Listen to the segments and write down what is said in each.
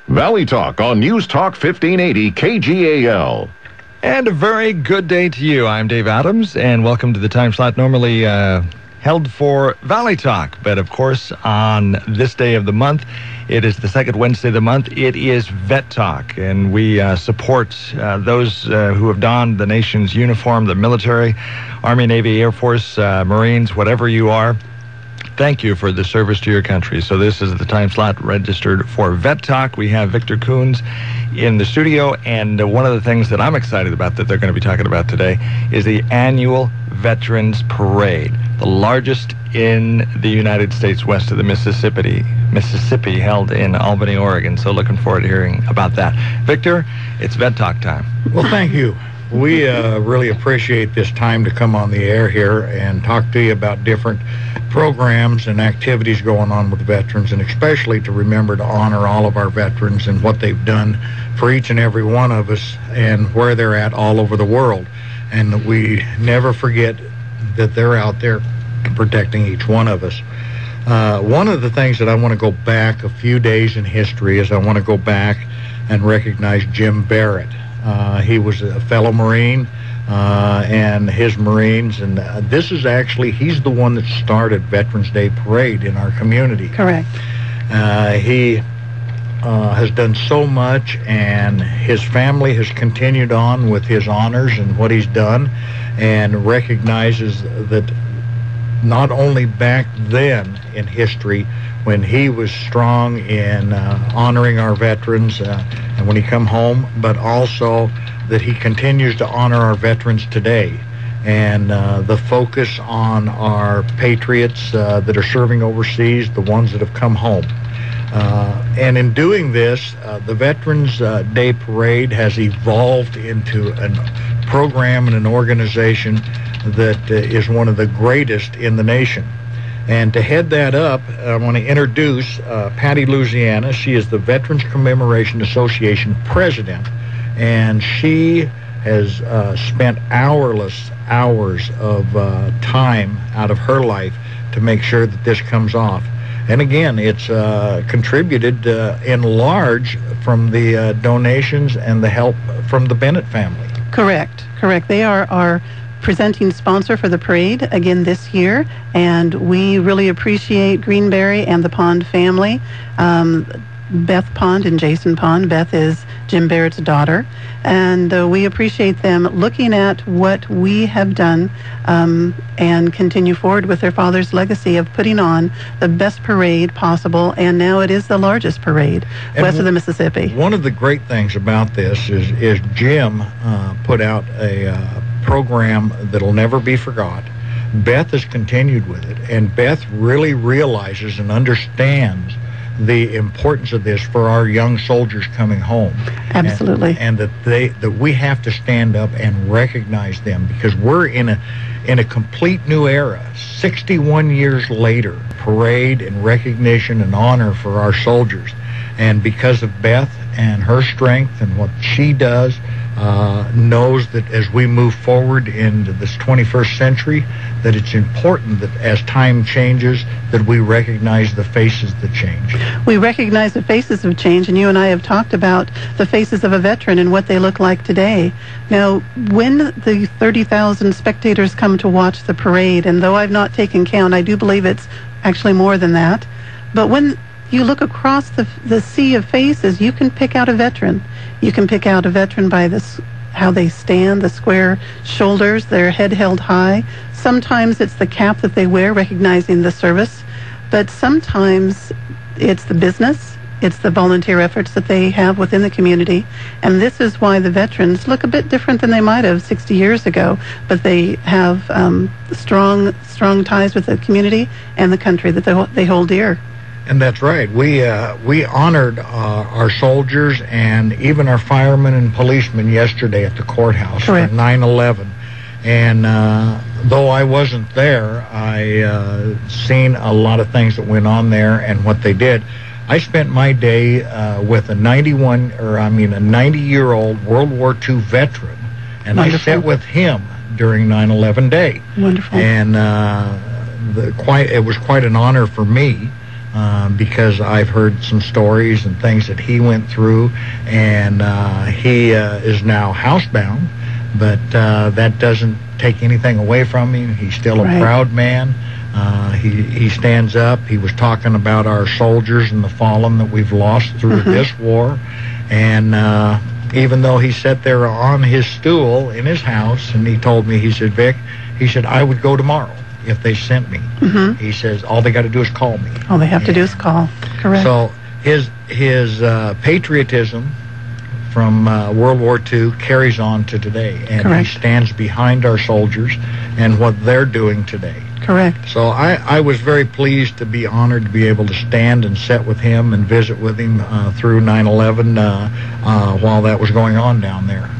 Valley Talk on News Talk 1580 KGAL. And a very good day to you. I'm Dave Adams, and welcome to the time slot normally held for Valley Talk. But, of course, on this day of the month, it is the second Wednesday of the month. It is Vet Talk, and we support those who have donned the nation's uniform, the military, Army, Navy, Air Force, Marines, whatever you are. Thank you for the service to your country. So this is the time slot registered for Vet Talk. We have Victor Kuhns in the studio, and one of the things that I'm excited about that they're going to be talking about today is the annual Veterans Parade, the largest in the United States west of the Mississippi, held in Albany, Oregon. So looking forward to hearing about that. Victor, it's Vet Talk time. Well, thank you. We really appreciate this time to come on the air here and talk to you about different programs and activities going on with veterans, and especially to remember to honor all of our veterans and what they've done for each and every one of us and where they're at all over the world. And we never forget that they're out there protecting each one of us. One of the things that I want to go back a few days in history is I want to go back and recognize Jim Barrett. He was a fellow Marine and his Marines, and this is actually, he's the one that started Veterans Day Parade in our community. Correct. He has done so much, and his family has continued on with his honors and what he's done, and recognizes that not only back then in history when he was strong in honoring our veterans and when he come home, but also that he continues to honor our veterans today. And the focus on our patriots that are serving overseas, the ones that have come home. And in doing this, the Veterans Day Parade has evolved into a program and an organization that is one of the greatest in the nation. And to head that up, I want to introduce Patty Louisiana. She is the Veterans Commemoration Association president, and she has spent hours of time out of her life to make sure that this comes off. And again, it's contributed in large from the donations and the help from the Bennett family. Correct. They are our presenting sponsor for the parade again this year, and we really appreciate Greenberry and the Pond family. Beth Pond and Jason Pond. Beth is Jim Barrett's daughter, and we appreciate them looking at what we have done and continue forward with their father's legacy of putting on the best parade possible, and now it is the largest parade west of the Mississippi. One of the great things about this is Jim put out a program that'll never be forgot. Beth has continued with it, and Beth really realizes and understands the importance of this for our young soldiers coming home. Absolutely. And that we have to stand up and recognize them, because we're in a complete new era. 61 years later, parade and recognition and honor for our soldiers. And because of Beth and her strength and what she does, knows that as we move forward into this 21st century, that it's important that as time changes, that we recognize the faces that change. We recognize the faces of change, and you and I have talked about the faces of a veteran and what they look like today. Now, when the 30,000 spectators come to watch the parade, and though I've not taken count, I do believe it's actually more than that, but when you look across the sea of faces, you can pick out a veteran. You can pick out a veteran by how they stand, the square shoulders, their head held high. Sometimes it's the cap that they wear, recognizing the service. But sometimes it's the business, it's the volunteer efforts that they have within the community. And this is why the veterans look a bit different than they might have 60 years ago. But they have strong ties with the community and the country that they hold dear. And that's right. We honored our soldiers and even our firemen and policemen yesterday at the courthouse. Correct. For 9/11. And though I wasn't there, I seen a lot of things that went on there and what they did. I spent my day with a 90-year-old World War II veteran, and Wonderful. I sat with him during 9/11 day. Wonderful. And it was quite an honor for me because I've heard some stories and things that he went through, and he is now housebound, but that doesn't take anything away from him. He's still a proud man. He stands up. He was talking about our soldiers and the fallen that we've lost through this war, and even though he sat there on his stool in his house, and he told me, he said, Vic, he said, I would go tomorrow if they sent me. He says, all they got to do is call me. All they have to do is call. Correct. So his patriotism from World War II carries on to today, and he stands behind our soldiers and what they're doing today. Correct. So I was very pleased to be honored to be able to stand and sit with him and visit with him through 9/11 while that was going on down there.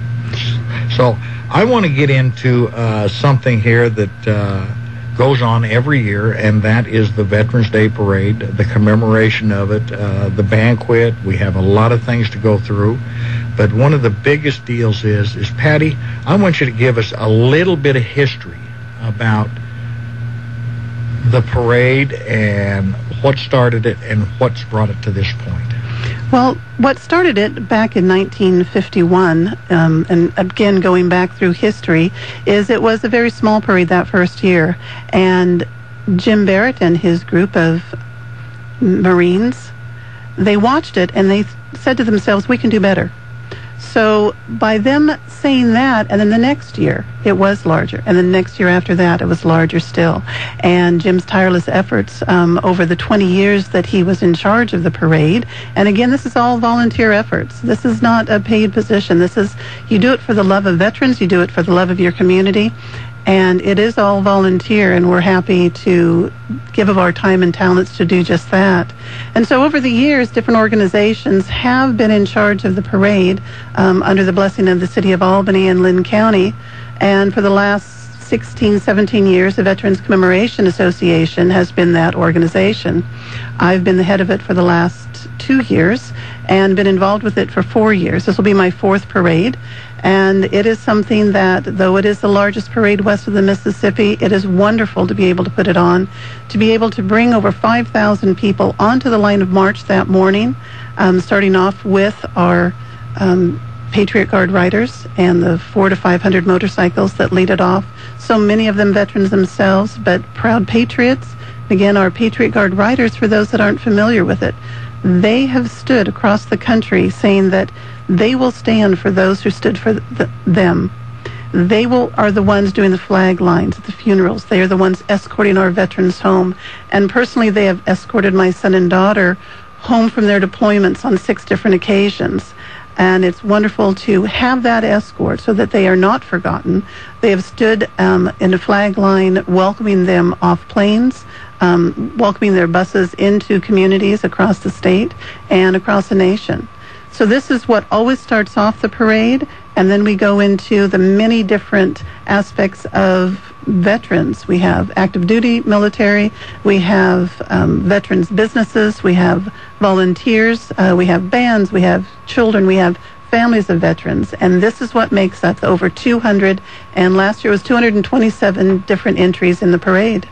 So I want to get into something here that goes on every year, and that is the Veterans Day Parade, the commemoration of it, the banquet. We have a lot of things to go through, but one of the biggest deals is Patty, I want you to give us a little bit of history about the parade and what started it and what's brought it to this point. Well, what started it back in 1951, and again going back through history, is it was a very small parade that first year, and Jim Barrett and his group of Marines, they watched it and they said to themselves, we can do better. So by them saying that, and then the next year it was larger, and the next year after that it was larger still. And Jim's tireless efforts over the 20 years that he was in charge of the parade, and again, this is all volunteer efforts. This is not a paid position. This is, you do it for the love of veterans, you do it for the love of your community, and it is all volunteer, and we're happy to give of our time and talents to do just that. And so over the years, different organizations have been in charge of the parade under the blessing of the City of Albany and Lynn County. And for the last 16, 17 years, the Veterans Commemoration Association has been that organization. I've been the head of it for the last 2 years and been involved with it for 4 years. This will be my 4th parade. And it is something that, though it is the largest parade west of the Mississippi, it is wonderful to be able to put it on, to be able to bring over 5,000 people onto the line of march that morning, starting off with our Patriot Guard riders and the 400 to 500 motorcycles that lead it off. So many of them veterans themselves, but proud patriots. Again, our Patriot Guard riders, for those that aren't familiar with it, they have stood across the country saying that they will stand for those who stood for them. They are the ones doing the flag lines at the funerals. They are the ones escorting our veterans home. And personally, they have escorted my son and daughter home from their deployments on 6 different occasions. And it's wonderful to have that escort so that they are not forgotten. They have stood in a flag line welcoming them off planes, welcoming their buses into communities across the state and across the nation. So this is what always starts off the parade, and then we go into the many different aspects of veterans. We have active duty military, we have veterans businesses, we have volunteers, we have bands, we have children, we have families of veterans, and this is what makes up the over 200, and last year was 227 different entries in the parade.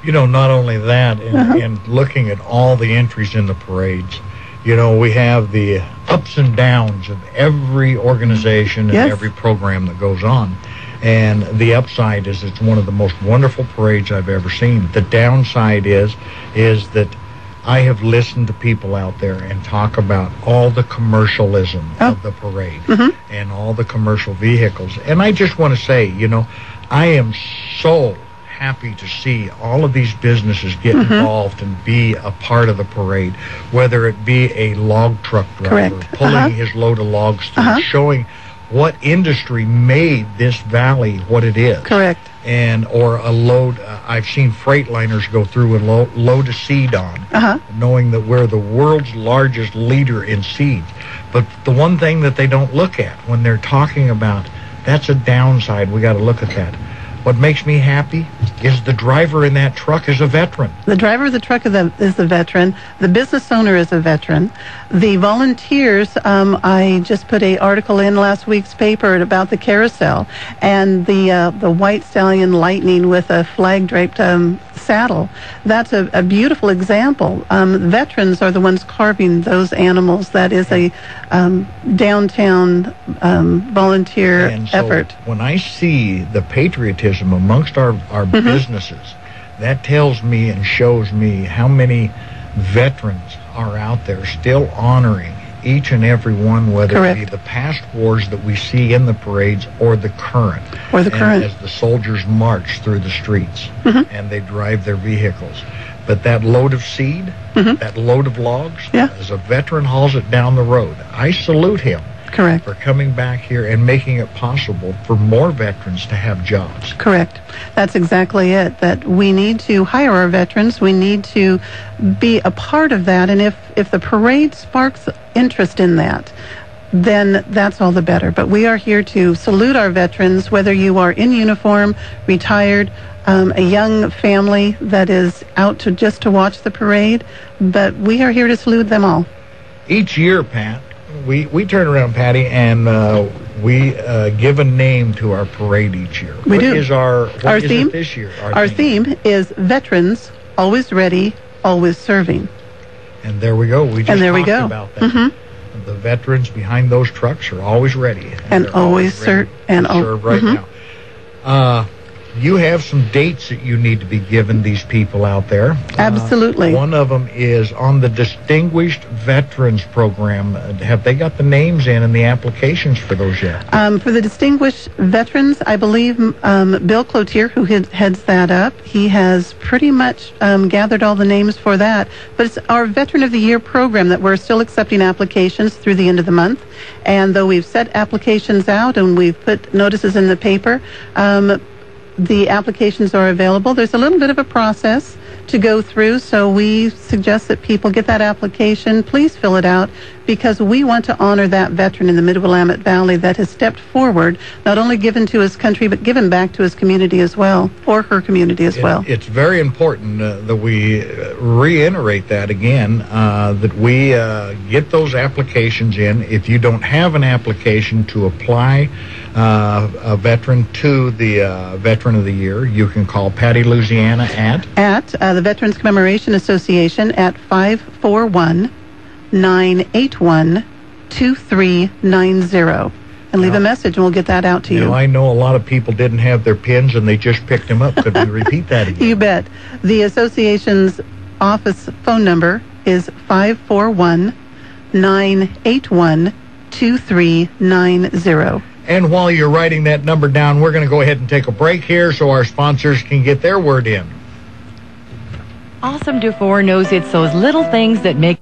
You know, not only that, in looking at all the entries in the parades, you know, we have the ups and downs of every organization and every program that goes on. And the upside is it's one of the most wonderful parades I've ever seen. The downside is that I have listened to people out there and talk about all the commercialism of the parade and all the commercial vehicles. And I just want to say, you know, I am so happy to see all of these businesses get involved and be a part of the parade, whether it be a log truck driver pulling his load of logs through, showing what industry made this valley what it is. Correct. And or a load, I've seen freight liners go through and load a seed on, knowing that we're the world's largest leader in seeds. But the one thing that they don't look at when they're talking about, that's a downside, we got to look at that. What makes me happy is the driver in that truck is a veteran. The driver of the truck is a veteran. The business owner is a veteran. The volunteers, I just put an article in last week's paper about the carousel and the white stallion lightning with a flag-draped saddle. That's a beautiful example. Veterans are the ones carving those animals. That is a downtown volunteer and so effort. When I see the patriotism amongst our businesses, that tells me and shows me how many veterans are out there still honoring each and every one, whether it be the past wars that we see in the parades or the current. As the soldiers march through the streets and they drive their vehicles. But that load of seed, that load of logs, as a veteran hauls it down the road, I salute him. Correct. For coming back here and making it possible for more veterans to have jobs. Correct. That's exactly it, that we need to hire our veterans. We need to be a part of that. And if the parade sparks interest in that, then that's all the better. But we are here to salute our veterans, whether you are in uniform, retired, a young family that is out to watch the parade. But we are here to salute them all. Each year, Pat, we turn around, Patty, and we give a name to our parade each year. We do. What is our theme this year? Our theme is Veterans, Always Ready, Always Serving. And there we go. We just talked about that. The veterans behind those trucks are always ready. And always serve right now. You have some dates that you need to be giving these people out there. Absolutely. One of them is on the Distinguished Veterans Program. Have they got the names in and the applications for those yet? For the Distinguished Veterans, I believe Bill Cloutier, who heads that up, he has pretty much gathered all the names for that. But it's our Veteran of the Year program that we're still accepting applications through the end of the month. And though we've set applications out and we've put notices in the paper, the applications are available. There's a little bit of a process to go through, so we suggest that people get that application. Please fill it out, because we want to honor that veteran in the Mid-Willamette Valley that has stepped forward, not only given to his country, but given back to his community as well, or her community as well. It's very important that we reiterate that again, that we get those applications in. If you don't have an application to apply a veteran to the Veteran of the Year, you can call Patty Louisiana at the Veterans Commemoration Association at 541-981-2390, and leave a message, and we'll get that out to you. I know a lot of people didn't have their pins and they just picked them up. Could we repeat that again? You bet. The association's office phone number is 541-981-2390. And while you're writing that number down, we're going to go ahead and take a break here so our sponsors can get their word in. Awesome Dufour knows it's those little things that make...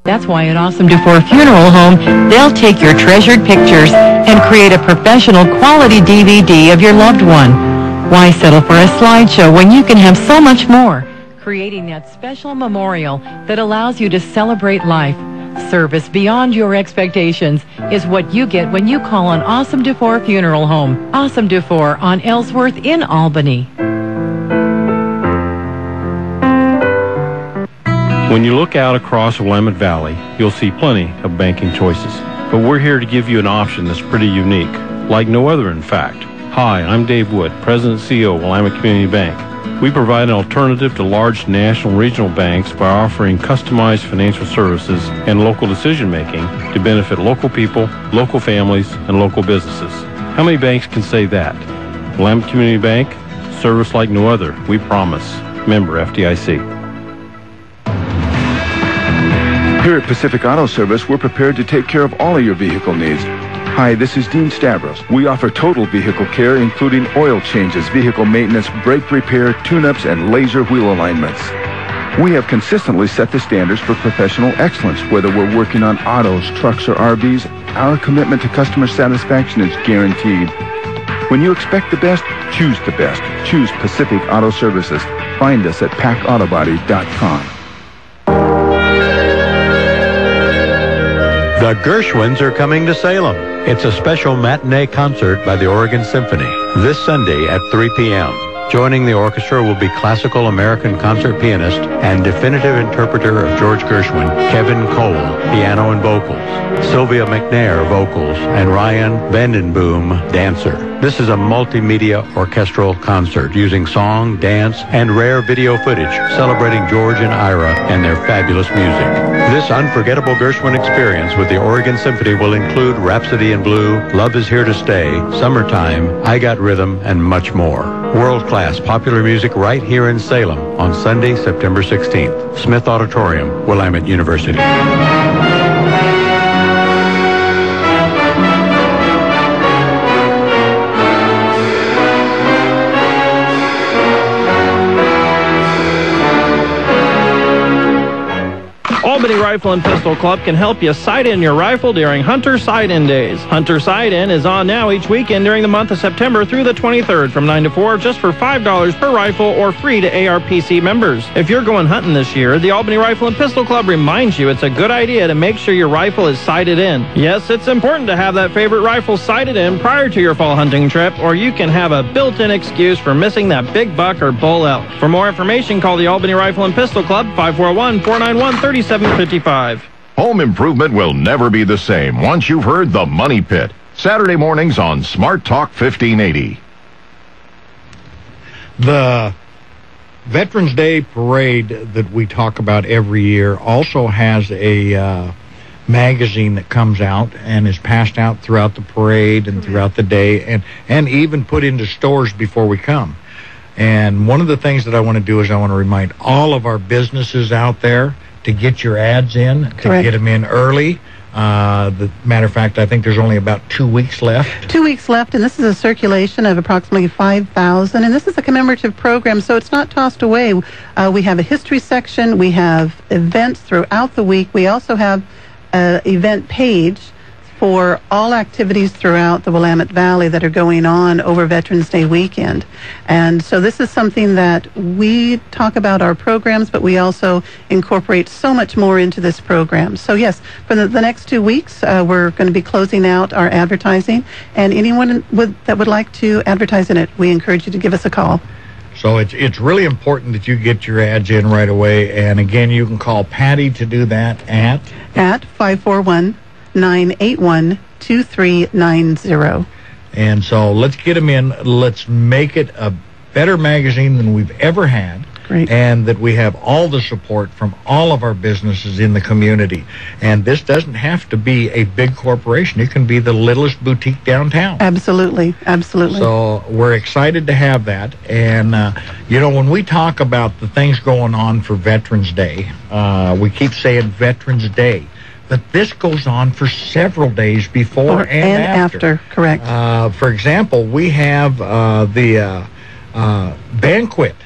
That's why at Awesome Dufour Funeral Home, they'll take your treasured pictures and create a professional quality DVD of your loved one. Why settle for a slideshow when you can have so much more? Creating that special memorial that allows you to celebrate life. Service beyond your expectations is what you get when you call on Awesome Dufour Funeral Home. Awesome Dufour on Ellsworth in Albany. When you look out across Willamette Valley, you'll see plenty of banking choices. But we're here to give you an option that's pretty unique, like no other in fact. Hi, I'm Dave Wood, President and CEO of Willamette Community Bank. We provide an alternative to large national and regional banks by offering customized financial services and local decision-making to benefit local people, local families, and local businesses. How many banks can say that? Willamette Community Bank, service like no other, we promise. Member FDIC. Here at Pacific Auto Service, we're prepared to take care of all of your vehicle needs. Hi, this is Dean Stavros. We offer total vehicle care, including oil changes, vehicle maintenance, brake repair, tune-ups, and laser wheel alignments. We have consistently set the standards for professional excellence. Whether we're working on autos, trucks, or RVs, our commitment to customer satisfaction is guaranteed. When you expect the best, choose the best. Choose Pacific Auto Services. Find us at pacautobody.com. The Gershwins are coming to Salem. It's a special matinee concert by the Oregon Symphony this Sunday at 3 p.m. Joining the orchestra will be classical American concert pianist and definitive interpreter of George Gershwin, Kevin Cole, piano and vocals, Sylvia McNair, vocals, and Ryan Vandenboom, dancer. This is a multimedia orchestral concert using song, dance, and rare video footage celebrating George and Ira and their fabulous music. This unforgettable Gershwin experience with the Oregon Symphony will include Rhapsody in Blue, Love is Here to Stay, Summertime, I Got Rhythm, and much more. World-class popular music right here in Salem on Sunday, September 16th. Smith Auditorium, Willamette University. Albany Rifle and Pistol Club can help you sight in your rifle during Hunter Sight-In Days. Hunter Sight-In is on now each weekend during the month of September through the 23rd from 9 to 4 just for $5 per rifle or free to ARPC members. If you're going hunting this year, the Albany Rifle and Pistol Club reminds you it's a good idea to make sure your rifle is sighted in. Yes, it's important to have that favorite rifle sighted in prior to your fall hunting trip, or you can have a built-in excuse for missing that big buck or bull elk. For more information, call the Albany Rifle and Pistol Club, 541-491-3755. Home improvement will never be the same once you've heard The Money Pit. Saturday mornings on Smart Talk 1580. The Veterans Day Parade that we talk about every year also has a magazine that comes out and is passed out throughout the parade and throughout the day and even put into stores before we come. And one of the things that I want to do is I want to remind all of our businesses out there to get your ads in, to get them in early. The matter of fact, I think there's only about 2 weeks left. 2 weeks left, and this is a circulation of approximately 5,000, and this is a commemorative program, so it's not tossed away. We have a history section. We have events throughout the week. We also have an event page for all activities throughout the Willamette Valley that are going on over Veterans Day weekend. And so this is something that we talk about our programs, but we also incorporate so much more into this program. So yes, for the next 2 weeks, we're going to be closing out our advertising, and anyone that would like to advertise in it, we encourage you to give us a call. So it's really important that you get your ads in right away. And again, you can call Patty to do that at 541-981-2390. And so let's get them in. Let's make it a better magazine than we've ever had. Great. And that we have all the support from all of our businesses in the community. And this doesn't have to be a big corporation. It can be the littlest boutique downtown. Absolutely, absolutely. So we're excited to have that. And, when we talk about the things going on for Veterans Day, we keep saying Veterans Day. But this goes on for several days before and after. Correct. For example, we have the banquet.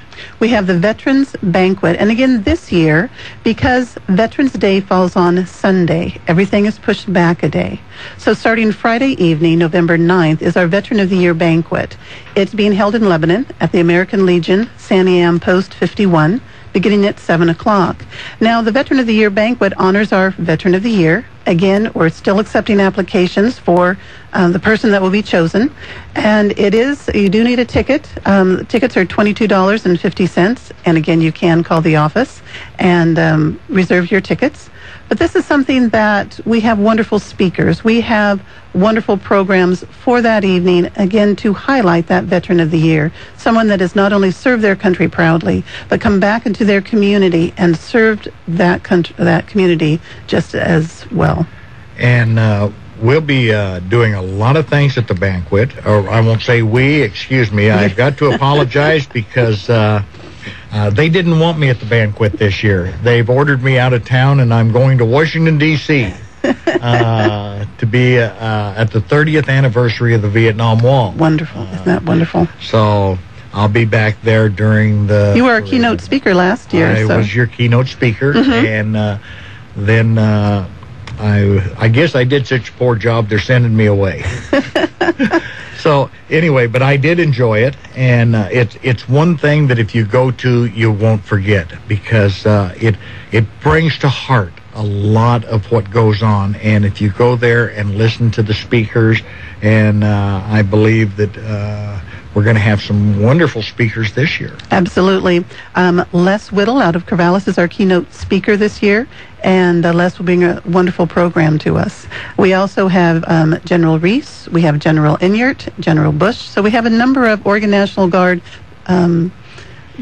We have the Veterans Banquet. And again, this year, because Veterans Day falls on Sunday, everything is pushed back a day. So starting Friday evening, November 9th, is our Veteran of the Year Banquet. It's being held in Lebanon at the American Legion, Santiam Post 51, beginning at 7 o'clock. Now, the Veteran of the Year Banquet honors our Veteran of the Year. Again, we're still accepting applications for the person that will be chosen. And you do need a ticket. Tickets are $22.50. And again, you can call the office and reserve your tickets. But this is something that we have wonderful speakers. We have wonderful programs for that evening, again, to highlight that Veteran of the Year, someone that has not only served their country proudly, but come back into their community and served that community just as well. And we'll be doing a lot of things at the banquet. Or I won't say we, excuse me. I've got to apologize because they didn't want me at the banquet this year. They've ordered me out of town, and I'm going to Washington, D.C. to be at the 30th anniversary of the Vietnam Wall. Wonderful. Isn't that wonderful? So I'll be back there during the... You were our keynote speaker last year. I was your keynote speaker, and then I guess I did such a poor job, they're sending me away. So anyway, but I did enjoy it, and it's one thing that if you go to, you won't forget, because it brings to heart a lot of what goes on. And if you go there and listen to the speakers, and I believe that we're going to have some wonderful speakers this year. Absolutely. Les Whittle out of Corvallis is our keynote speaker this year, and Les will bring a wonderful program to us. We also have General Reese, we have General Inyart, General Bush, so we have a number of Oregon National Guard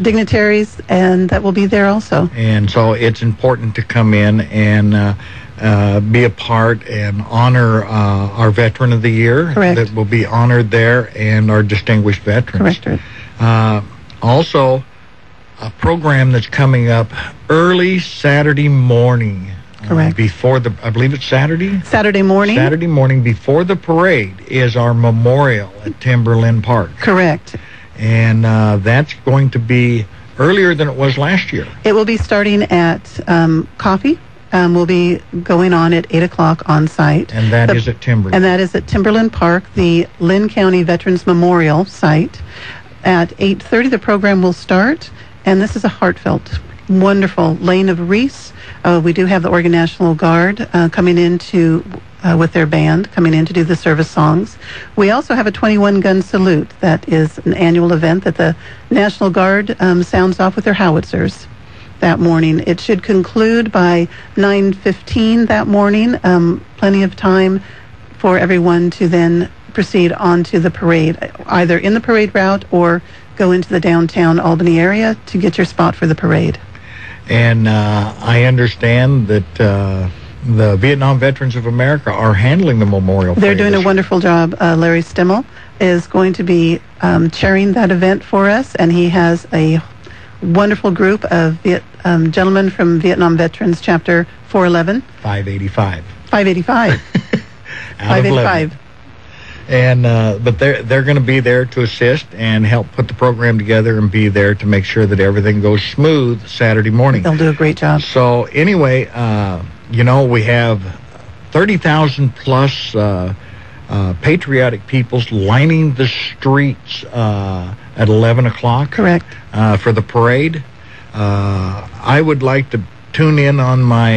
dignitaries, and that will be there also. And so it's important to come in and be a part and honor our Veteran of the Year. Correct. That will be honored there, and our distinguished veterans. Correct. Also, a program that's coming up early Saturday morning. Correct. Before I believe it's Saturday? Saturday morning. Saturday morning before the parade is our memorial at Timberland Park. Correct. And that's going to be earlier than it was last year. It will be starting at coffee. Will be going on at 8 o'clock on site. And that is at Timberland. And that is at Timberland Park, the Lynn County Veterans Memorial site. At 8:30, the program will start, and this is a heartfelt, wonderful Lane of Reese. We do have the Oregon National Guard coming in with their band, coming in to do the service songs. We also have a 21-gun salute. That is an annual event that the National Guard sounds off with their howitzers that morning. It should conclude by 9:15 that morning. Plenty of time for everyone to then proceed on to the parade, either in the parade route or go into the downtown Albany area to get your spot for the parade. And I understand that the Vietnam Veterans of America are handling the memorial. They're doing a wonderful job. Larry Stimmel is going to be chairing that event for us, and he has a wonderful group of gentlemen from Vietnam Veterans Chapter 411. 585. 585. 585. And but they're going to be there to assist and help put the program together and be there to make sure that everything goes smooth Saturday morning. They'll do a great job. So anyway, we have 30,000 plus patriotic peoples lining the streets at 11 o'clock. Correct. For the parade. I would like to tune in on my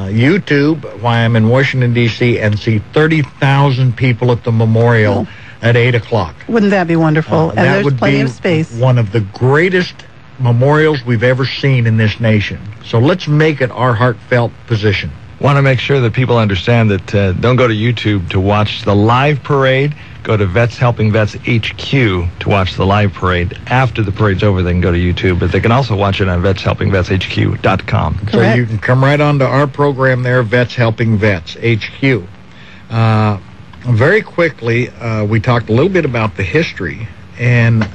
YouTube while I'm in Washington, D.C. and see 30,000 people at the memorial at 8 o'clock. Wouldn't that be wonderful? And that there's plenty of space. One of the greatest memorials we've ever seen in this nation. So let's make it our heartfelt position. Want to make sure that people understand that don't go to YouTube to watch the live parade. Go to Vets Helping Vets HQ to watch the live parade. After the parade's over, they can go to YouTube, but they can also watch it on VetsHelpingVetsHQ.com. So you can come right on to our program there, Vets Helping Vets HQ. Very quickly, we talked a little bit about the history and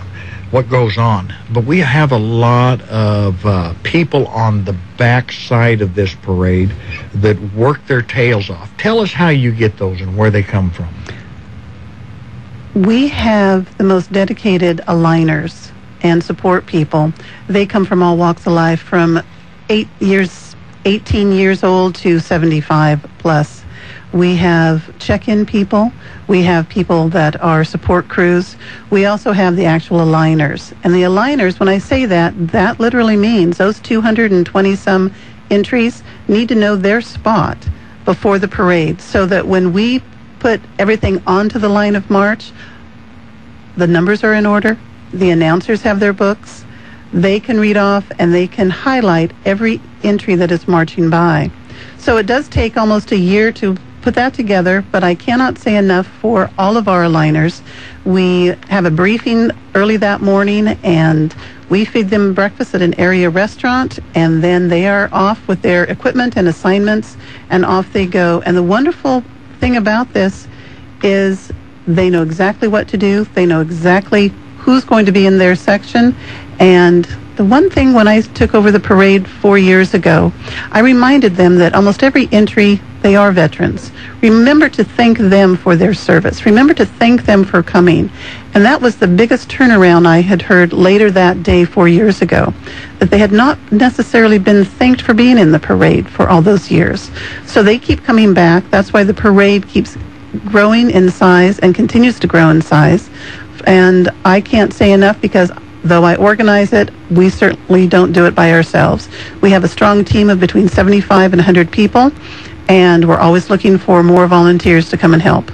what goes on, but we have a lot of people on the back side of this parade that work their tails off. Tell us how you get those and where they come from. We have the most dedicated aligners and support people. They come from all walks of life, from 18 years old to 75 plus. We have check-in people. We have people that are support crews. We also have the actual aligners. And the aligners, when I say that, that literally means those 220-some entries need to know their spot before the parade, so that when we put everything onto the line of march, the numbers are in order, the announcers have their books, they can read off, and they can highlight every entry that is marching by. So it does take almost a year to put that together, but I cannot say enough for all of our aligners. We have a briefing early that morning, and we feed them breakfast at an area restaurant, and then they are off with their equipment and assignments, and off they go. And the wonderful thing about this is they know exactly what to do. They know exactly who's going to be in their section. And the one thing, when I took over the parade 4 years ago, I reminded them that almost every entry, they are veterans. Remember to thank them for their service. Remember to thank them for coming. And that was the biggest turnaround I had heard later that day 4 years ago, that they had not necessarily been thanked for being in the parade for all those years. So they keep coming back. That's why the parade keeps growing in size and continues to grow in size. And I can't say enough, because though I organize it, we certainly don't do it by ourselves. We have a strong team of between 75 and 100 people, and we're always looking for more volunteers to come and help.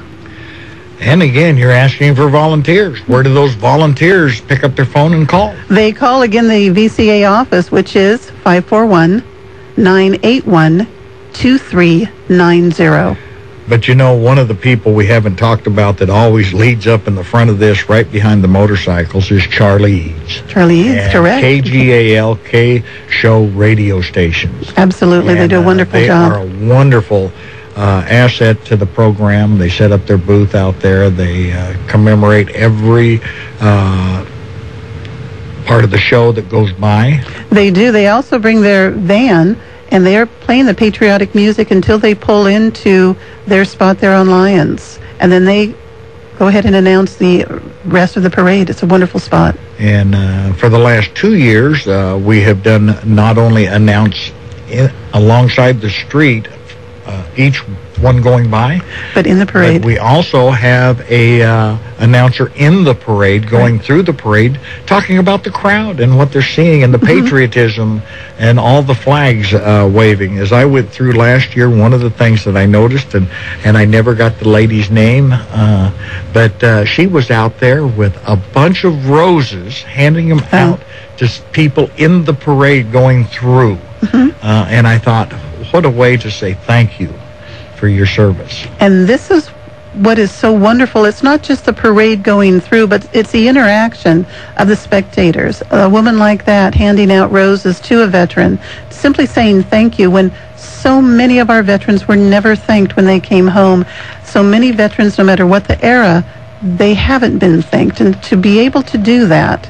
And again, you're asking for volunteers. Where do those volunteers pick up their phone and call? They call, again, the VCA office, which is 541-981-2390. But you know, one of the people we haven't talked about that always leads up in the front of this, right behind the motorcycles, is Charlie Eads. Charlie Eads, correct. KGAL, K-Show radio stations. Absolutely, And, they do a wonderful job. They are a wonderful asset to the program. They set up their booth out there. They commemorate every part of the show that goes by. They do. They also bring their van, and they're playing the patriotic music until they pull into their spot there on Lyons. And then they go ahead and announce the rest of the parade. It's a wonderful spot. And for the last 2 years, we have done not only announce alongside the street, each one going by, but in the parade. But we also have a announcer in the parade, going through the parade, talking about the crowd and what they're seeing and the patriotism and all the flags waving. As I went through last year, one of the things that I noticed, and I never got the lady's name, but she was out there with a bunch of roses, handing them out to people in the parade going through. And I thought, what a way to say thank you for your service. And this is what is so wonderful. It's not just the parade going through, but it's the interaction of the spectators. A woman like that handing out roses to a veteran, simply saying thank you, when so many of our veterans were never thanked when they came home. So many veterans, no matter what the era, they haven't been thanked. And to be able to do that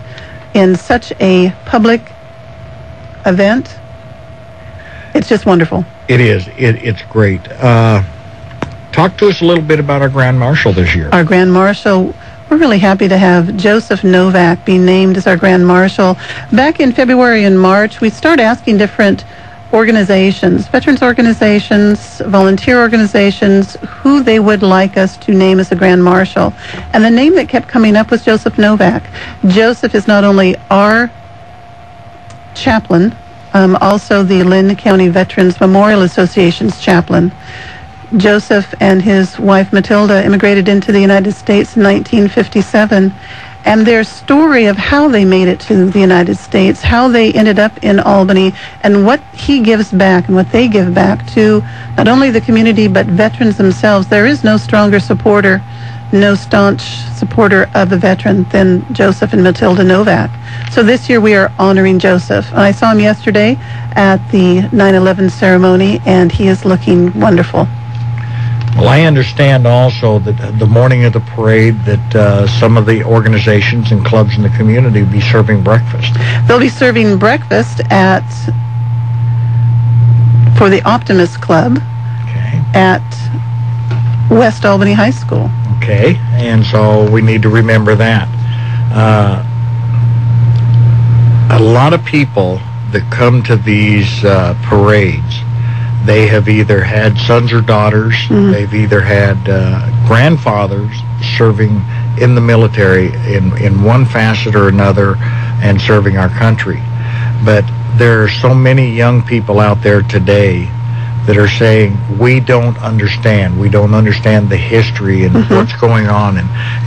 in such a public event, it's just wonderful. It is. It's great. Talk to us a little bit about our Grand Marshal this year. Our Grand Marshal, we're really happy to have Joseph Novak be named as our Grand Marshal. Back in February and March, we started asking different organizations, veterans organizations, volunteer organizations, who they would like us to name as a Grand Marshal. And the name that kept coming up was Joseph Novak. Joseph is not only our chaplain, also the Lynn County Veterans Memorial Association's chaplain. Joseph and his wife Matilda immigrated into the United States in 1957, and their story of how they made it to the United States, how they ended up in Albany, and what he gives back and what they give back to not only the community but veterans themselves. There is no stronger supporter, no staunch supporter of a veteran than Joseph and Matilda Novak. So this year we are honoring Joseph. And I saw him yesterday at the 9/11 ceremony, and he is looking wonderful. Well, I understand also that the morning of the parade that some of the organizations and clubs in the community will be serving breakfast. They'll be serving breakfast for the Optimist Club at West Albany High School. Okay, and so we need to remember that. A lot of people that come to these parades, they have either had sons or daughters, they've either had grandfathers serving in the military in one facet or another and serving our country. But there are so many young people out there today that are saying, we don't understand the history and what's going on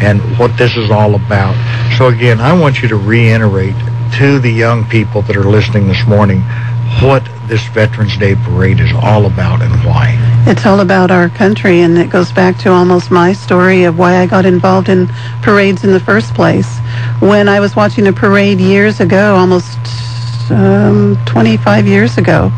and what this is all about. So again, I want you to reiterate to the young people that are listening this morning what this Veterans Day Parade is all about and why. It's all about our country, and it goes back to almost my story of why I got involved in parades in the first place. When I was watching a parade years ago, almost 25 years ago,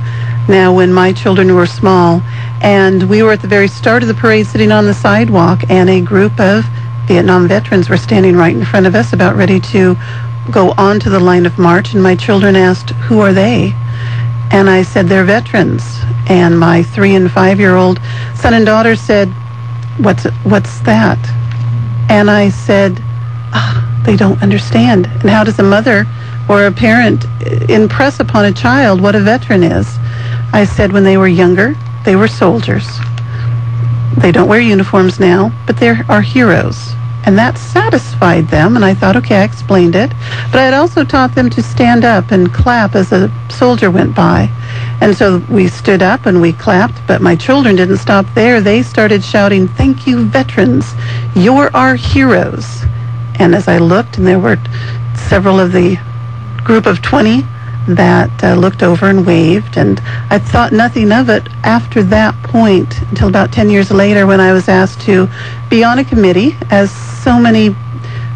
now, when my children were small, and we were at the very start of the parade sitting on the sidewalk, and a group of Vietnam veterans were standing right in front of us about ready to go on to the line of march, and my children asked, who are they? And I said, they're veterans. And my 3- and 5-year-old son and daughter said, what's that? And I said, they don't understand. And how does a mother or a parent impress upon a child what a veteran is? I said, when they were younger, they were soldiers. They don't wear uniforms now, but they are heroes. And that satisfied them, and I thought, okay, I explained it. But I had also taught them to stand up and clap as a soldier went by. And so we stood up and we clapped, but my children didn't stop there. They started shouting, "Thank you, veterans. You're our heroes." And as I looked, and there were several of the group of 20 that looked over and waved, and I thought nothing of it after that point until about 10 years later, when I was asked to be on a committee. As so many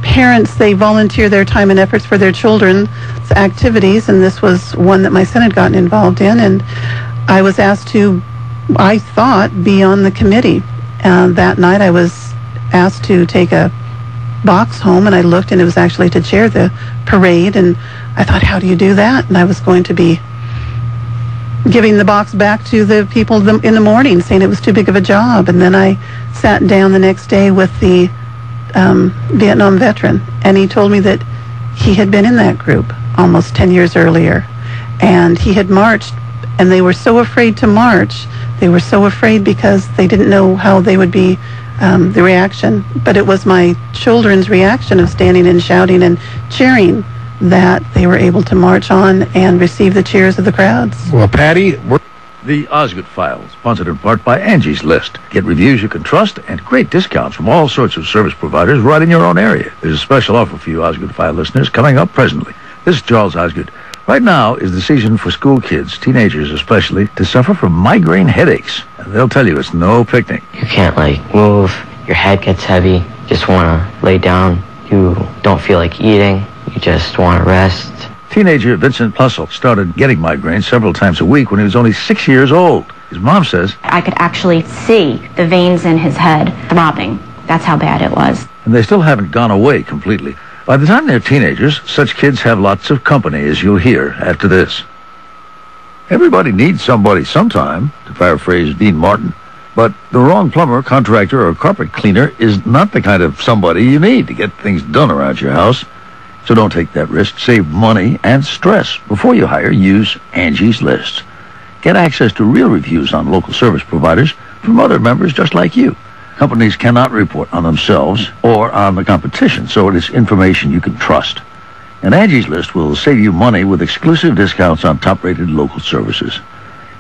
parents, they volunteer their time and efforts for their children's activities, and this was one that my son had gotten involved in, and I was asked to, I thought, be on the committee. That night I was asked to take a box home, and I looked, and it was actually to chair the parade, and I thought, how do you do that? And I was going to be giving the box back to the people in the morning, saying it was too big of a job. And then I sat down the next day with the Vietnam veteran, and he told me that he had been in that group almost 10 years earlier, and he had marched, and they were so afraid to march. They were so afraid because they didn't know how they would be, the reaction. But it was my children's reaction of standing and shouting and cheering that they were able to march on and receive the cheers of the crowds. Well, Patty, the Osgood File, sponsored in part by Angie's List. Get reviews you can trust and great discounts from all sorts of service providers right in your own area. There's a special offer for you Osgood File listeners coming up presently. This is Charles Osgood. Right now is the season for school kids, teenagers especially, to suffer from migraine headaches. And they'll tell you it's no picnic. You can't, move. Your head gets heavy. Just want to lay down. You don't feel like eating. You just want to rest. Teenager Vincent Plussel started getting migraines several times a week when he was only 6 years old. His mom says, I could actually see the veins in his head throbbing. That's how bad it was. And they still haven't gone away completely. By the time they're teenagers, such kids have lots of company, as you'll hear after this. Everybody needs somebody sometime, to paraphrase Dean Martin. But the wrong plumber, contractor, or carpet cleaner is not the kind of somebody you need to get things done around your house. So don't take that risk. Save money and stress. Before you hire, use Angie's List. Get access to real reviews on local service providers from other members just like you. Companies cannot report on themselves or on the competition, so it is information you can trust. And Angie's List will save you money with exclusive discounts on top-rated local services.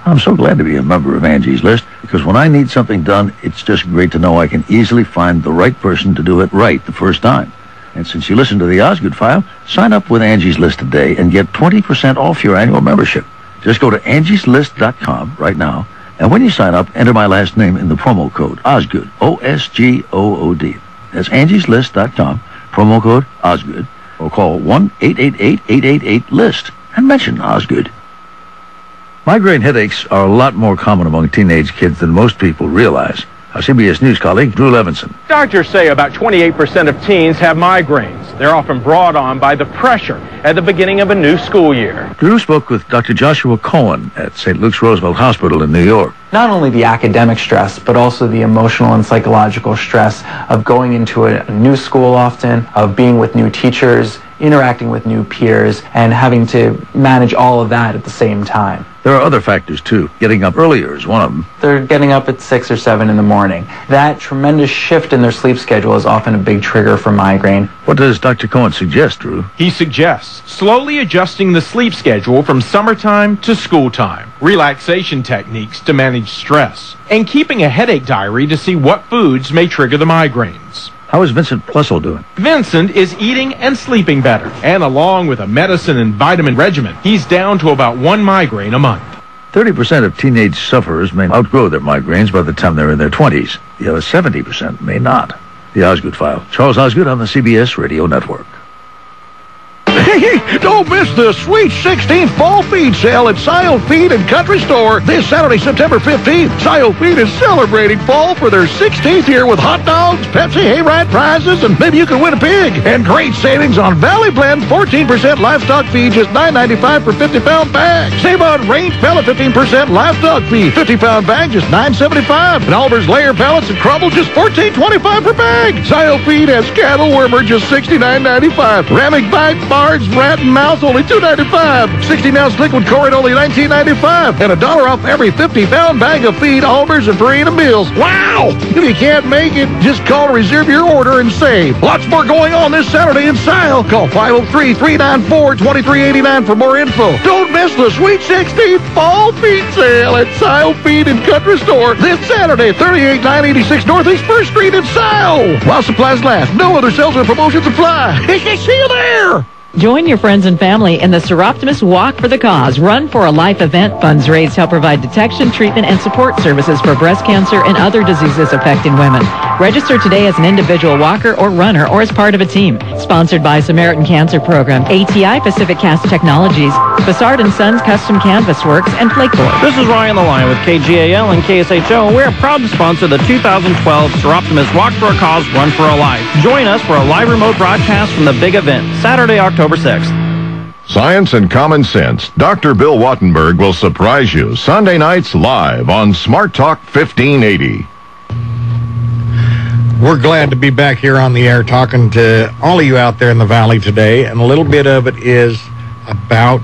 I'm so glad to be a member of Angie's List, because when I need something done, it's just great to know I can easily find the right person to do it right the first time. And since you listen to the Osgood File, sign up with Angie's List today and get 20% off your annual membership. Just go to angieslist.com right now, and when you sign up, enter my last name in the promo code Osgood, O-S-G-O-O-D. That's angieslist.com, promo code Osgood, or call 1-888-888-LIST and mention Osgood. Migraine headaches are a lot more common among teenage kids than most people realize. Our CBS News colleague, Drew Levinson. Doctors say about 28% of teens have migraines. They're often brought on by the pressure at the beginning of a new school year. Drew spoke with Dr. Joshua Cohen at St. Luke's Roosevelt Hospital in New York. Not only the academic stress, but also the emotional and psychological stress of going into a new school often, of being with new teachers, interacting with new peers, and having to manage all of that at the same time. There are other factors, too. Getting up earlier is one of them. They're getting up at 6 or 7 in the morning. That tremendous shift in their sleep schedule is often a big trigger for migraine. What does Dr. Cohen suggest, Drew? He suggests slowly adjusting the sleep schedule from summertime to school time, relaxation techniques to manage stress, and keeping a headache diary to see what foods may trigger the migraines. How is Vincent Plussel doing? Vincent is eating and sleeping better, and along with a medicine and vitamin regimen, he's down to about 1 migraine a month. 30% of teenage sufferers may outgrow their migraines by the time they're in their 20s. The other 70% may not. The Osgood File. Charles Osgood on the CBS Radio Network. Hey, don't miss the Sweet 16 Fall Feed Sale at Scio Feed and Country Store this Saturday, September 15th. Scio Feed is celebrating fall for their 16th year with hot dogs, Pepsi Hayride prizes, and maybe you can win a pig. And great savings on Valley Blend 14% livestock feed, just $9.95 per 50-pound bag. Save on Range Pellet 15% livestock feed, 50-pound bag, just $9.75. And Oliver's Layer Pellets and Crumble, just $14.25 per bag. Scio Feed has cattle wormer, just $69.95. Ramic Bite Bars, large rat and mouse, only $2.95. 16-ounce liquid Corin, only $19.95. And $1 off every 50-pound bag of feed, Allbirds, and Purina meals. Wow! If you can't make it, just call to reserve your order and save. Lots more going on this Saturday in Sile. Call 503-394-2389 for more info. Don't miss the Sweet 16 Fall Feed Sale at Sile Feed and Country Store this Saturday, 38986 Northeast 1st Street in Sile. While supplies last, no other sales or promotions apply. See you there! Join your friends and family in the Seroptimus Walk for the Cause Run for a Life event. Funds raised help provide detection, treatment, and support services for breast cancer and other diseases affecting women. Register today as an individual walker or runner or as part of a team. Sponsored by Samaritan Cancer Program, ATI Pacific Cast Technologies, Bassard & Sons Custom Canvas Works, and Flakeboard. This is Ryan the Lion with KGAL and KSHO. We're proud to sponsor the 2012 Seroptimus Walk for a Cause Run for a Life. Join us for a live remote broadcast from the big event, Saturday, October 6th. Science and Common Sense. Dr. Bill Wattenberg will surprise you Sunday nights live on Smart Talk 1580. We're glad to be back here on the air talking to all of you out there in the Valley today, and a little bit of it is about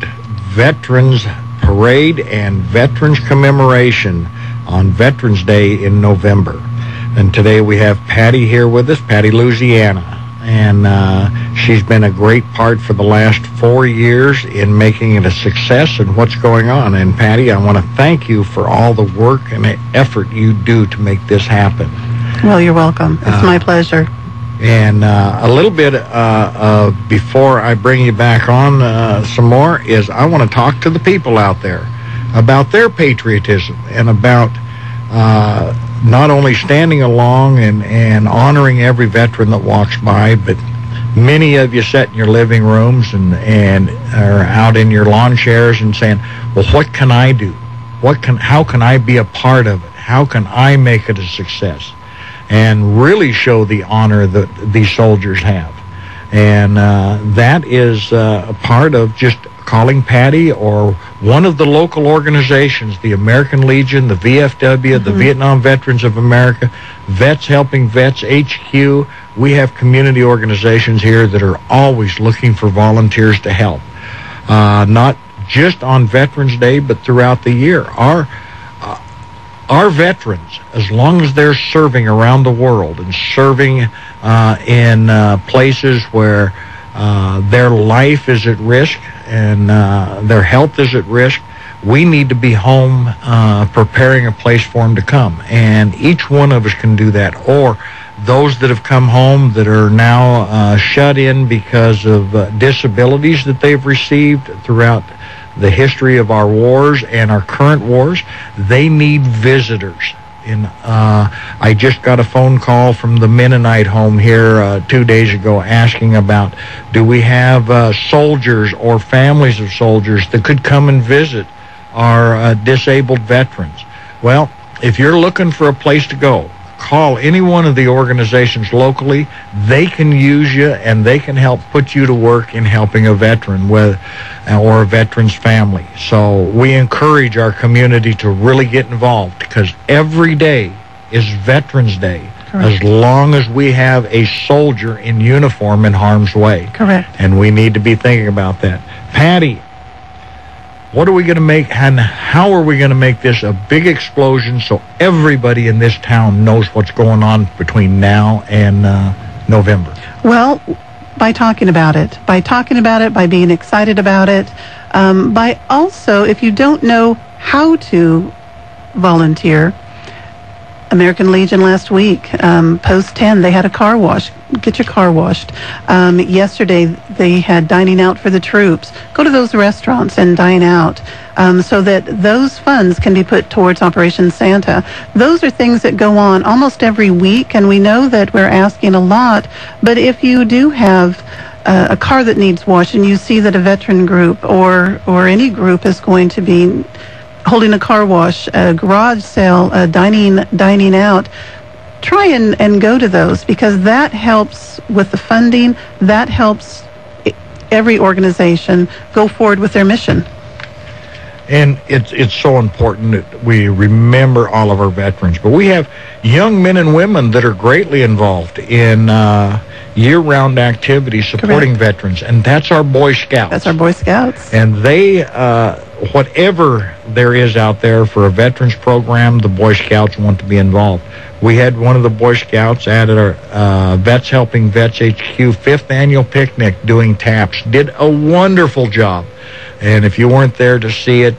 Veterans Parade and Veterans Commemoration on Veterans Day in November. And today we have Patty here with us, Patty Louisiana. And she's been a great part for the last 4 years in making it a success and what's going on. And Patty, I want to thank you for all the work and the effort you do to make this happen. Well, you're welcome. It's my pleasure. And a little bit before I bring you back on some more is I want to talk to the people out there about their patriotism and about not only standing along and honoring every veteran that walks by, but many of you sit in your living rooms and are out in your lawn chairs and saying, well, what can I do? How can I be a part of it? How can I make it a success? And really show the honor that these soldiers have. And that is a part of just calling Patty or one of the local organizations, the American Legion, the VFW, the Vietnam Veterans of America, Vets Helping Vets, HQ. We have community organizations here that are always looking for volunteers to help. Not just on Veterans Day, but throughout the year. Our veterans, as long as they're serving around the world and serving in places where their life is at risk and their health is at risk, we need to be home preparing a place for them to come. And each one of us can do that. Or those that have come home that are now shut in because of disabilities that they've received throughout the history of our wars and our current wars, they need visitors. And I just got a phone call from the Mennonite home here 2 days ago asking about, do we have soldiers or families of soldiers that could come and visit our disabled veterans? Well, if you're looking for a place to go, call any one of the organizations locally. They can use you and they can help put you to work in helping a veteran or a veteran's family. So we encourage our community to really get involved, because every day is Veterans Day. Correct. As long as we have a soldier in uniform in harm's way. Correct. And we need to be thinking about that. Patty, what are we going to make, and how are we going to make this a big explosion so everybody in this town knows what's going on between now and November? Well, by talking about it, by being excited about it, by also, if you don't know how to volunteer, American Legion last week, Post 10, they had a car wash. Get your car washed. Yesterday, they had dining out for the troops. Go to those restaurants and dine out so that those funds can be put towards Operation Santa. Those are things that go on almost every week, and we know that we're asking a lot. But if you do have a car that needs washed and you see that a veteran group or any group is going to be holding a car wash, a garage sale, dining out, try and go to those, because that helps with the funding. That helps every organization go forward with their mission. And it's so important that we remember all of our veterans. But we have young men and women that are greatly involved in year-round activities supporting veterans, and that's our Boy Scouts. That's our Boy Scouts. And they, whatever there is out there for a veterans program, the Boy Scouts want to be involved. We had one of the Boy Scouts at our Vets Helping Vets HQ 5th annual picnic doing taps. Did a wonderful job. And if you weren't there to see it,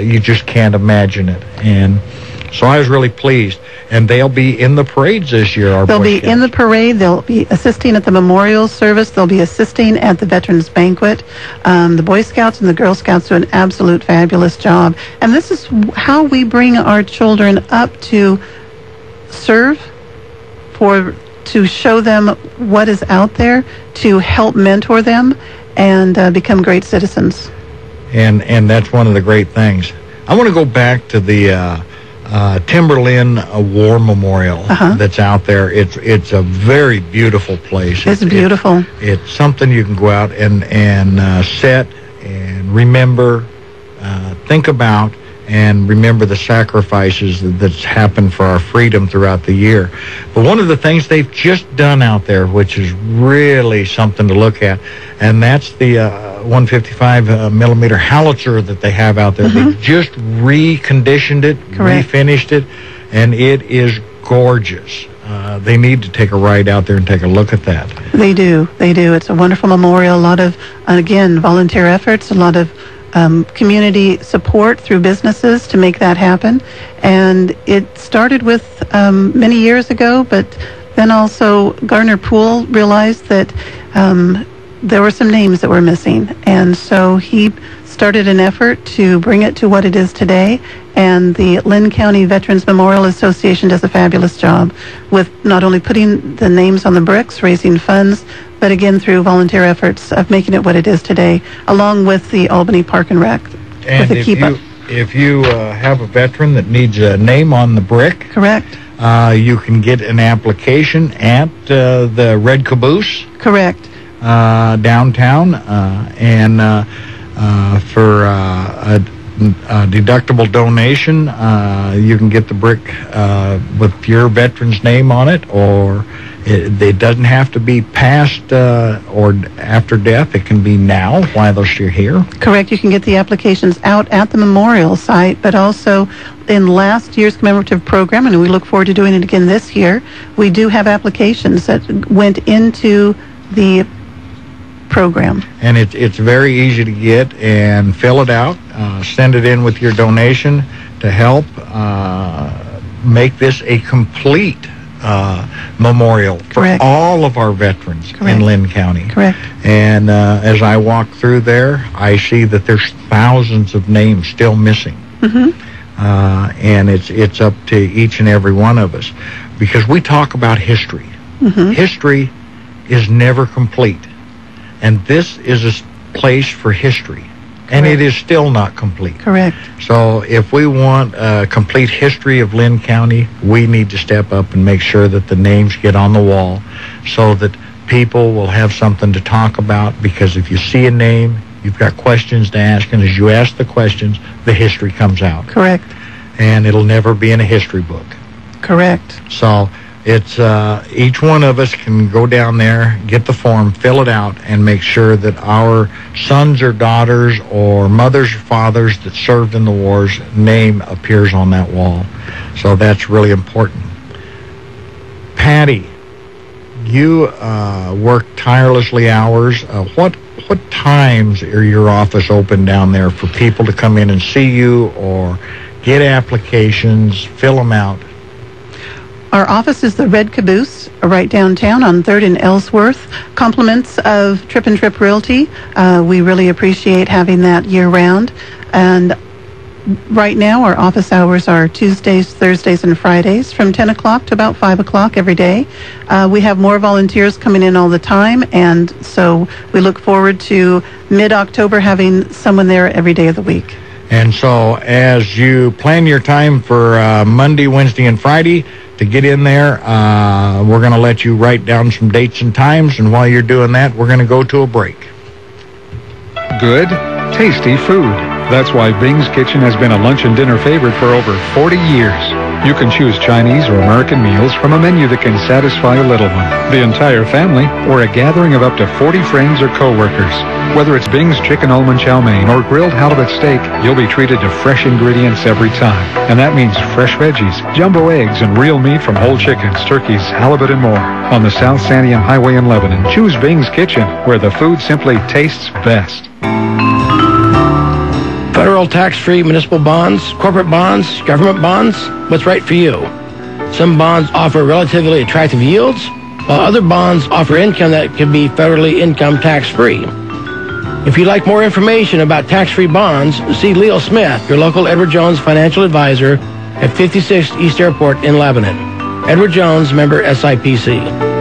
you just can't imagine it. And so I was really pleased. And they'll be in the parades this year, They'll be in the parade. They'll be assisting at the memorial service. They'll be assisting at the Veterans Banquet. The Boy Scouts and the Girl Scouts do an absolute fabulous job. And this is how we bring our children up to serve, to show them what is out there, to help mentor them, and become great citizens. And that's one of the great things. I want to go back to the Timberlin War Memorial that's out there. It's a very beautiful place. It's beautiful. It's something you can go out and sit and remember, think about, and remember the sacrifices that's happened for our freedom throughout the year. But one of the things they've just done out there, which is really something to look at, and that's the 155 millimeter howitzer that they have out there. They've just reconditioned it, refinished it, and it is gorgeous. They need to take a ride out there and take a look at that. They do. It's a wonderful memorial. A lot of, again, volunteer efforts, a lot of community support through businesses to make that happen. And it started with many years ago, but then also Garner Poole realized that there were some names that were missing. And so he started an effort to bring it to what it is today. And the Lynn County Veterans Memorial Association does a fabulous job with not only putting the names on the bricks, raising funds, but again through volunteer efforts of making it what it is today, along with the Albany Park and Rec. And if you have a veteran that needs a name on the brick, correct, you can get an application at the Red Caboose, correct, downtown, and for a deductible donation, you can get the brick with your veteran's name on it, or it doesn't have to be past or after death. It can be now while they're still here. Correct. You can get the applications out at the memorial site, but also in last year's commemorative program, and we look forward to doing it again this year, we do have applications that went into the program. And it's very easy to get and fill it out, send it in with your donation to help make this a complete memorial for all of our veterans in Lynn County. Correct. And as I walk through there, I see that there's thousands of names still missing. And it's up to each and every one of us, because we talk about history. History is never complete. And this is a place for history. And it is still not complete. Correct. So if we want a complete history of Lynn County, we need to step up and make sure that the names get on the wall so that people will have something to talk about, because if you see a name, you've got questions to ask, and as you ask the questions, the history comes out. Correct. And it'll never be in a history book. Correct. So it's each one of us can go down there, get the form, fill it out, and make sure that our sons or daughters or mothers or fathers that served in the wars name appears on that wall. So that's really important. Patty, you work tirelessly hours. What times are your office open down there for people to come in and see you or get applications, fill them out? Our office is the Red Caboose, right downtown on 3rd and Ellsworth. Compliments of Trip and Trip Realty. We really appreciate having that year-round. And right now, our office hours are Tuesdays, Thursdays, and Fridays from 10 o'clock to about 5 o'clock every day. We have more volunteers coming in all the time, and so we look forward to mid-October having someone there every day of the week. And so as you plan your time for Monday, Wednesday, and Friday, to get in there, we're going to let you write down some dates and times, and while you're doing that, we're going to go to a break. Good, tasty food. That's why Bing's Kitchen has been a lunch and dinner favorite for over 40 years. You can choose Chinese or American meals from a menu that can satisfy a little one, the entire family, or a gathering of up to 40 friends or co-workers. Whether it's Bing's chicken almond chow mein or grilled halibut steak, you'll be treated to fresh ingredients every time. And that means fresh veggies, jumbo eggs, and real meat from whole chickens, turkeys, halibut, and more. On the South Santiam Highway in Lebanon, choose Bing's Kitchen, where the food simply tastes best. Federal tax-free municipal bonds, corporate bonds, government bonds, what's right for you? Some bonds offer relatively attractive yields, while other bonds offer income that can be federally income tax-free. If you'd like more information about tax-free bonds, see Leo Smith, your local Edward Jones financial advisor at 56 East Airport in Lebanon. Edward Jones, member SIPC.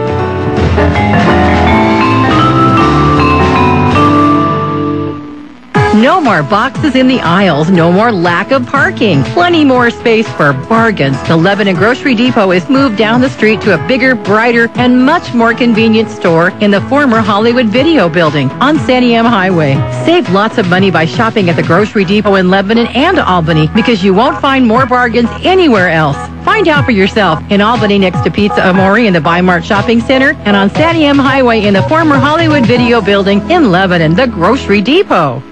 No more boxes in the aisles, no more lack of parking, plenty more space for bargains. The Lebanon Grocery Depot is moved down the street to a bigger, brighter, and much more convenient store in the former Hollywood Video Building on Santiam Highway. Save lots of money by shopping at the Grocery Depot in Lebanon and Albany because you won't find more bargains anywhere else. Find out for yourself in Albany next to Pizza Amore in the Bi-Mart Shopping Center and on Santiam Highway in the former Hollywood Video Building in Lebanon, the Grocery Depot.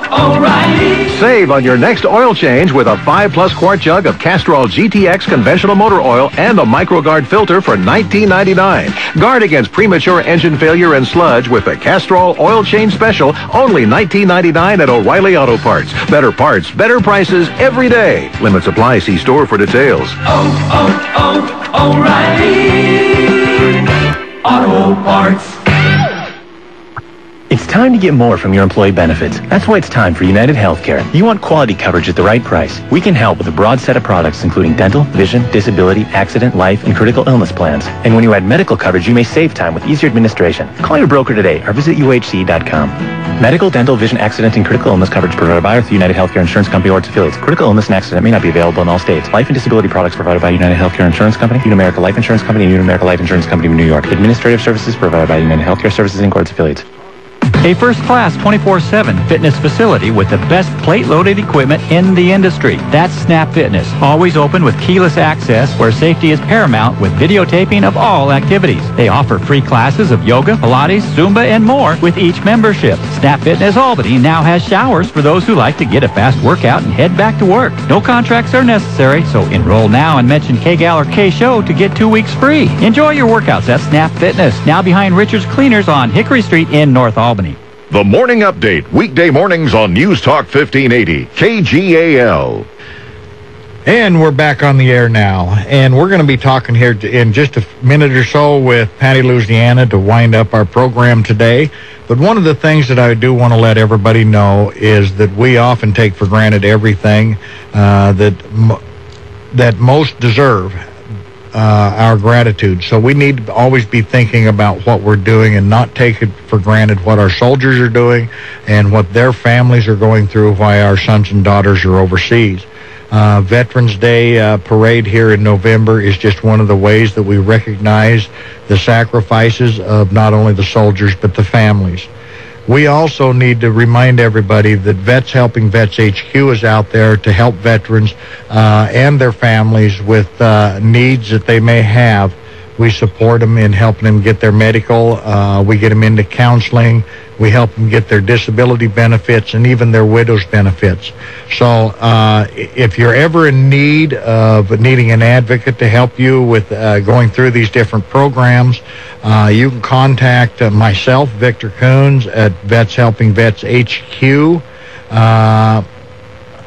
O'Reilly. Save on your next oil change with a 5+ quart jug of Castrol GTX conventional motor oil and a MicroGuard filter for $19.99. Guard against premature engine failure and sludge with the Castrol oil change special, only $19.99 at O'Reilly Auto Parts. Better parts, better prices every day. Limits apply. See store for details. O'Reilly Auto Parts. It's time to get more from your employee benefits. That's why it's time for United Healthcare. You want quality coverage at the right price. We can help with a broad set of products including dental, vision, disability, accident, life, and critical illness plans. And when you add medical coverage, you may save time with easier administration. Call your broker today or visit uhc.com. Medical, dental, vision, accident, and critical illness coverage provided by or through United Healthcare Insurance Company or its affiliates. Critical illness and accident may not be available in all states. Life and disability products provided by United Healthcare Insurance Company, Unamerica Life Insurance Company, and Unamerica Life Insurance Company of New York. Administrative services provided by United Healthcare Services Inc. or its affiliates. A first-class 24/7 fitness facility with the best plate-loaded equipment in the industry. That's Snap Fitness. Always open with keyless access where safety is paramount with videotaping of all activities. They offer free classes of yoga, Pilates, Zumba, and more with each membership. Snap Fitness Albany now has showers for those who like to get a fast workout and head back to work. No contracts are necessary, so enroll now and mention KGAL or K-Show to get 2 weeks free. Enjoy your workouts at Snap Fitness, now behind Richard's Cleaners on Hickory Street in North Albany. The Morning Update, weekday mornings on News Talk 1580, KGAL. And we're back on the air now, and we're going to be talking here in just a minute or so with Patty Louisiana to wind up our program today. But one of the things that I do want to let everybody know is that we often take for granted everything that most deserve our gratitude. So we need to always be thinking about what we're doing and not take it for granted what our soldiers are doing and what their families are going through while our sons and daughters are overseas. Veterans Day parade here in November is just one of the ways that we recognize the sacrifices of not only the soldiers but the families. We also need to remind everybody that Vets Helping Vets HQ is out there to help veterans and their families with needs that they may have. We support them in helping them get their medical. We get them into counseling. We help them get their disability benefits and even their widow's benefits. So if you're ever in need of needing an advocate to help you with going through these different programs, you can contact myself, Victor Kuhns, at Vets Helping Vets HQ.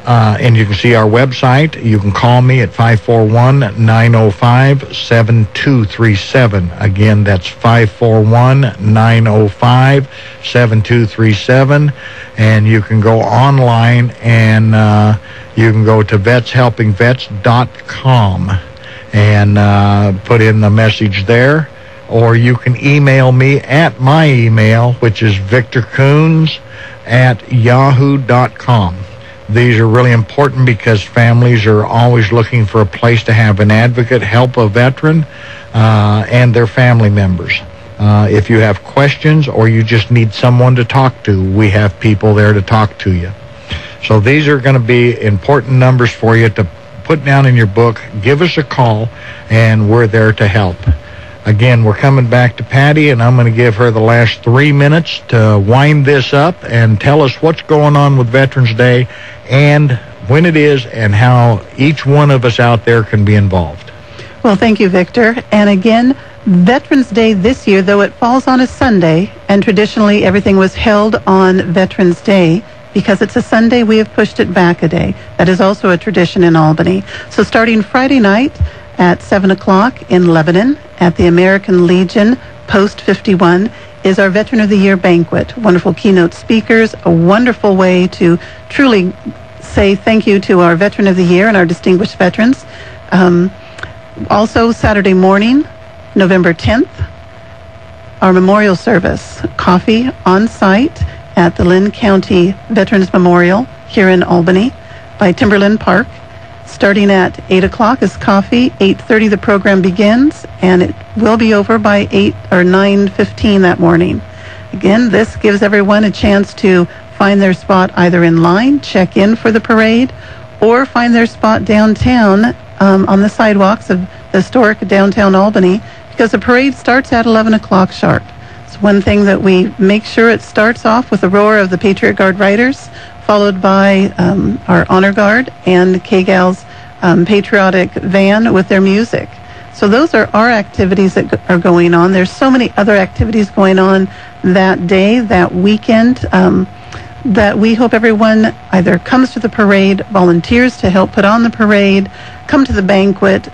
And you can see our website. You can call me at 541-905-7237. Again, that's 541-905-7237. And you can go online and you can go to vetshelpingvets.com and put in the message there. Or you can email me at my email, which is victorkuhns@yahoo.com. These are really important because families are always looking for a place to have an advocate, help a veteran, and their family members. If you have questions or you just need someone to talk to, we have people there to talk to you. So these are going to be important numbers for you to put down in your book. Give us a call, and we're there to help. Again, we're coming back to Patty, and I'm going to give her the last 3 minutes to wind this up and tell us what's going on with Veterans Day and when it is and how each one of us out there can be involved. Well, thank you, Victor. And again, Veterans Day this year, though it falls on a Sunday, and traditionally everything was held on Veterans Day, because it's a Sunday, we have pushed it back a day. That is also a tradition in Albany. So starting Friday night at 7 o'clock in Lebanon at the American Legion, Post 51, is our Veteran of the Year banquet. Wonderful keynote speakers, a wonderful way to truly say thank you to our Veteran of the Year and our distinguished veterans. Also, Saturday morning, November 10th, our memorial service, coffee on site at the Lynn County Veterans Memorial here in Albany by Timberland Park. Starting at 8 o'clock is coffee. 8:30 the program begins, and it will be over by 8 or 9:15 that morning. Again, this gives everyone a chance to find their spot either in line, check in for the parade, or find their spot downtown on the sidewalks of the historic downtown Albany, because the parade starts at 11 o'clock sharp. It's one thing that we make sure it starts off with the roar of the Patriot Guard Riders, followed by our Honor Guard and KGAL's patriotic van with their music. So those are our activities that are going on. There's so many other activities going on that day, that weekend, that we hope everyone either comes to the parade, volunteers to help put on the parade, come to the banquet.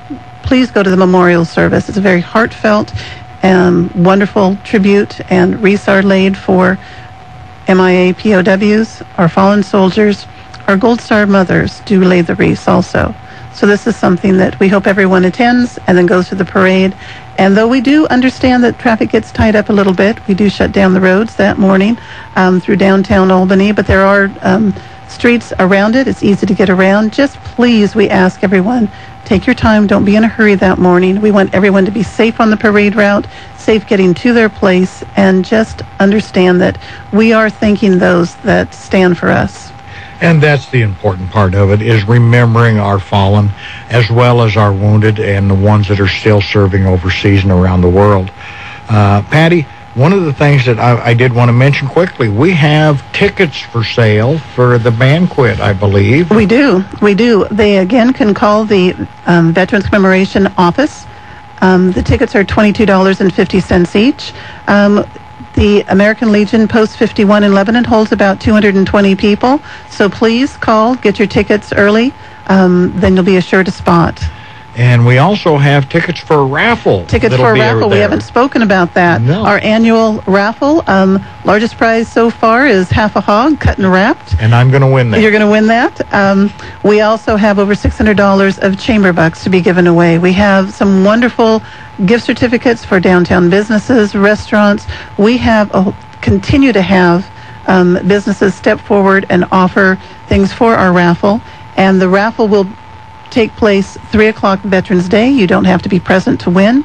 Please go to the memorial service. It's a very heartfelt and wonderful tribute, and wreaths are laid for MIA POWs, our fallen soldiers. Our Gold Star mothers do lay the wreaths also. So this is something that we hope everyone attends and then goes to the parade. And though we do understand that traffic gets tied up a little bit, we do shut down the roads that morning through downtown Albany, but there are streets around it. It's easy to get around. Just please, we ask everyone, take your time. Don't be in a hurry that morning. We want everyone to be safe on the parade route, safe getting to their place, and just understand that we are thanking those that stand for us. And that's the important part of it, is remembering our fallen as well as our wounded and the ones that are still serving overseas and around the world. Patty, one of the things that I did want to mention quickly, we have tickets for sale for the banquet, I believe. We do. They, again, can call the Veterans Commemoration Office. The tickets are $22.50 each. The American Legion Post 51 in Lebanon holds about 220 people. So please call, get your tickets early, then you'll be assured a spot. And we also have tickets for a raffle. Tickets for a raffle. We haven't spoken about that. No. Our annual raffle, largest prize so far is half a hog, cut and wrapped. And I'm going to win that. You're going to win that. We also have over $600 of chamber bucks to be given away. We have some wonderful gift certificates for downtown businesses, restaurants. We have continue to have businesses step forward and offer things for our raffle. And the raffle will take place 3 o'clock Veterans Day. You don't have to be present to win.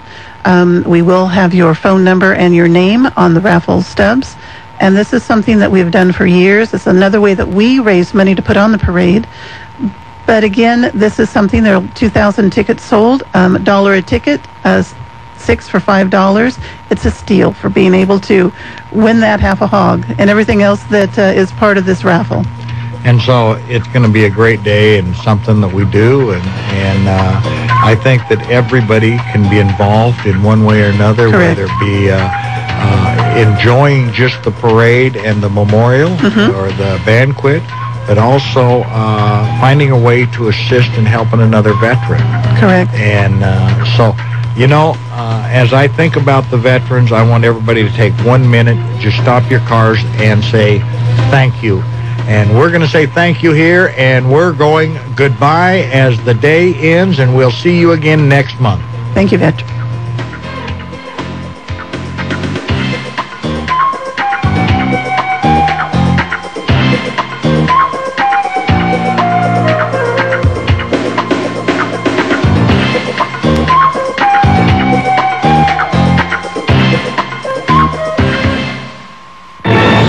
We will have your phone number and your name on the raffle stubs. And this is something that we've done for years. It's another way that we raise money to put on the parade. But again, this is something, there are 2,000 tickets sold, $1 a ticket, 6 for $5. It's a steal for being able to win that half a hog and everything else that is part of this raffle. And so it's going to be a great day and something that we do. And I think that everybody can be involved in one way or another, Correct. whether it be enjoying just the parade and the memorial or the banquet, but also finding a way to assist in helping another veteran. Correct. And so, you know, as I think about the veterans, I want everybody to take 1 minute, just stop your cars and say thank you. And we're going to say thank you here, and we're going goodbye as the day ends, and we'll see you again next month. Thank you, Victor.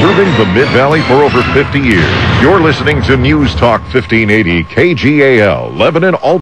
Serving the Mid-Valley for over 50 years. You're listening to News Talk 1580 KGAL, Lebanon, Albany.